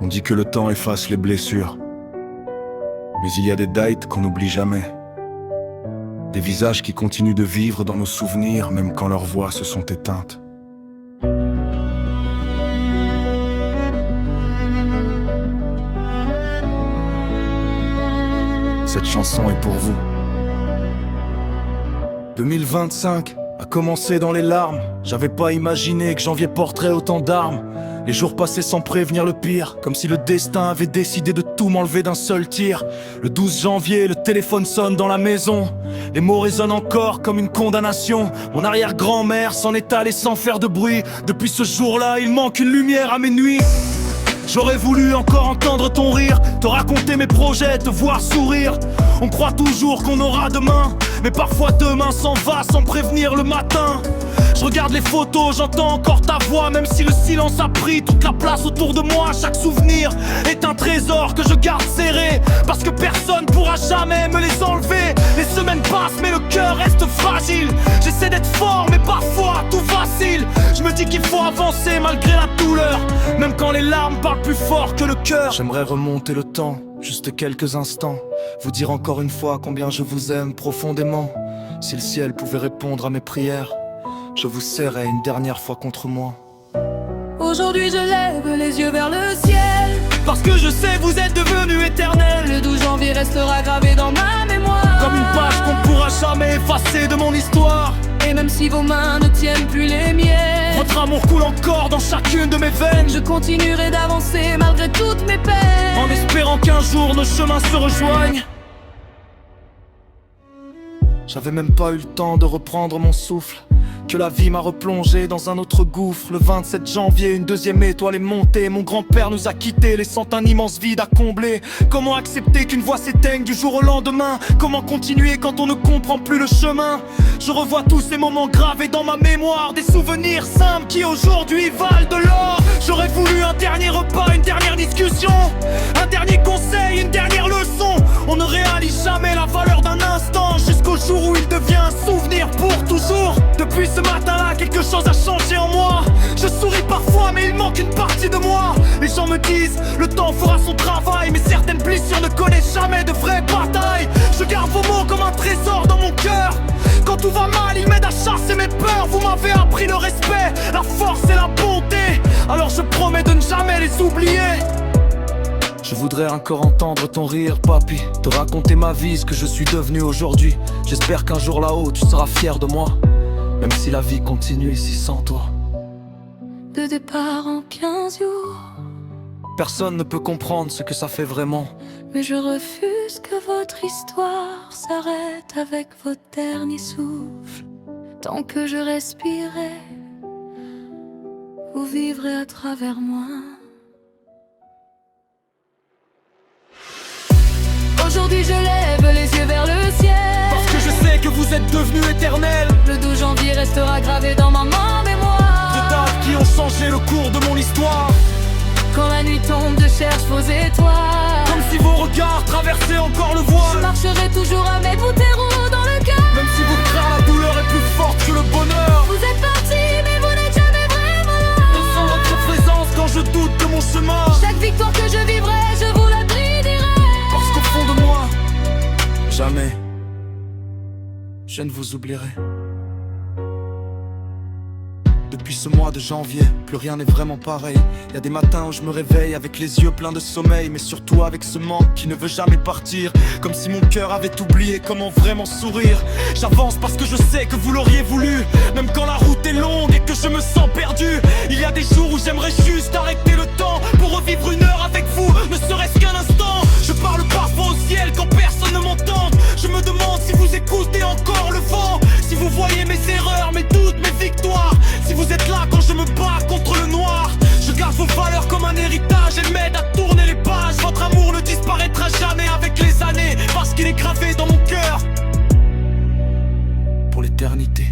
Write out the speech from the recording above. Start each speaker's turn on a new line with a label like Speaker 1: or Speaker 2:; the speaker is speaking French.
Speaker 1: On dit que le temps efface les blessures, mais il y a des dates qu'on n'oublie jamais. Des visages qui continuent de vivre dans nos souvenirs, même quand leurs voix se sont éteintes. Cette chanson est pour vous. 2025 a commencé dans les larmes. J'avais pas imaginé que janvier porterait autant d'armes. Les jours passaient sans prévenir le pire, comme si le destin avait décidé de tout m'enlever d'un seul tir. Le 12 janvier, le téléphone sonne dans la maison. Les mots résonnent encore comme une condamnation. Mon arrière-grand-mère s'en est allée sans faire de bruit. Depuis ce jour-là, il manque une lumière à mes nuits. J'aurais voulu encore entendre ton rire, te raconter mes projets, te voir sourire. On croit toujours qu'on aura demain, mais parfois demain s'en va sans prévenir le matin. Je regarde les photos, j'entends encore ta voix, même si le silence a pris toute la place autour de moi. Chaque souvenir est un trésor que je garde serré, parce que personne pourra jamais me les enlever. Les semaines passent mais le cœur reste fragile. J'essaie d'être fort mais parfois tout vacille. Je me dis qu'il faut avancer malgré la douleur, même quand les larmes parlent plus fort que le cœur. J'aimerais remonter le temps, juste quelques instants, vous dire encore une fois combien je vous aime profondément. Si le ciel pouvait répondre à mes prières, je vous serrais une dernière fois contre moi.
Speaker 2: Aujourd'hui je lève les yeux vers le ciel,
Speaker 3: parce que je sais vous êtes devenu éternel.
Speaker 2: le 12 janvier restera gravé dans ma mémoire,
Speaker 3: comme une page qu'on ne pourra jamais effacer de mon histoire.
Speaker 2: Et même si vos mains ne tiennent plus les miennes,
Speaker 3: votre amour coule encore dans chacune de mes veines.
Speaker 2: je continuerai d'avancer malgré toutes mes peines,
Speaker 3: en espérant qu'un jour nos chemins se rejoignent.
Speaker 1: J'avais même pas eu le temps de reprendre mon souffle, que la vie m'a replongé dans un autre gouffre. Le 27 janvier, une deuxième étoile est montée. Mon grand-père nous a quittés, laissant un immense vide à combler. Comment accepter qu'une voix s'éteigne du jour au lendemain? Comment continuer quand on ne comprend plus le chemin? Je revois tous ces moments gravés dans ma mémoire, des souvenirs simples qui aujourd'hui valent de l'or. J'aurais voulu un dernier repas, une dernière discussion, un dernier conseil, une dernière leçon. On ne réalise jamais la valeur d'un instant, jusqu'au jour où il devient un souvenir pour toujours. Depuis ce matin-là, quelque chose a changé en moi. Je souris parfois mais il manque une partie de moi. Les gens me disent, le temps fera son travail, mais certaines blessures ne connaissent jamais de vraies batailles. Je garde vos mots comme un trésor dans mon cœur. Quand tout va mal, ils m'aident à chasser mes peurs. Vous m'avez appris le respect, la force et la bonté, alors je promets de ne jamais les oublier. Je voudrais encore entendre ton rire, papy, te raconter ma vie, ce que je suis devenu aujourd'hui. J'espère qu'un jour là-haut, tu seras fier de moi, même si la vie continue ici sans toi.
Speaker 2: de départ en 15 jours,
Speaker 1: Personne ne peut comprendre ce que ça fait vraiment.
Speaker 2: mais je refuse que votre histoire s'arrête avec votre dernier souffle. Tant que je respirerai, vous vivrez à travers moi. Aujourd'hui je lève les yeux vers le ciel,
Speaker 3: Parce que je sais que vous êtes devenu éternel.
Speaker 2: le 12 janvier restera gravé dans ma mémoire.
Speaker 3: De dates qui ont changé le cours de mon histoire.
Speaker 2: Quand la nuit tombe, je cherche vos étoiles,
Speaker 3: Comme si vos regards traversaient encore le
Speaker 2: je
Speaker 3: voile.
Speaker 2: marcherai toujours avec vous terreau dans le cœur.
Speaker 3: Même si vous craint, la douleur est plus forte que le bonheur.
Speaker 2: Vous êtes parti mais vous n'êtes jamais vraiment là.
Speaker 3: Je sens votre présence quand je doute de mon chemin.
Speaker 2: Chaque victoire que je vivrai, je vous la dédierai.
Speaker 1: Parce qu'au fond de moi, jamais je ne vous oublierai. Depuis ce mois de janvier, plus rien n'est vraiment pareil. Y a des matins où je me réveille avec les yeux pleins de sommeil, mais surtout avec ce manque qui ne veut jamais partir. Comme si mon cœur avait oublié comment vraiment sourire. J'avance parce que je sais que vous l'auriez voulu, même quand la route est longue et que je me sens perdu. Il y a des jours où j'aimerais juste arrêter le temps pour revivre une heure avec vous, ne serait-ce qu'un instant. Je parle parfois au ciel quand personne ne m'entend. Je me demande si vous écoutez encore le vent, si vous voyez mes erreurs, mes doutes, mes victoires, si vous êtes là quand je me bats contre le noir. Je garde vos valeurs comme un héritage, elles m'aident à tourner les pages. Votre amour ne disparaîtra jamais avec les années, parce qu'il est gravé dans mon cœur pour l'éternité.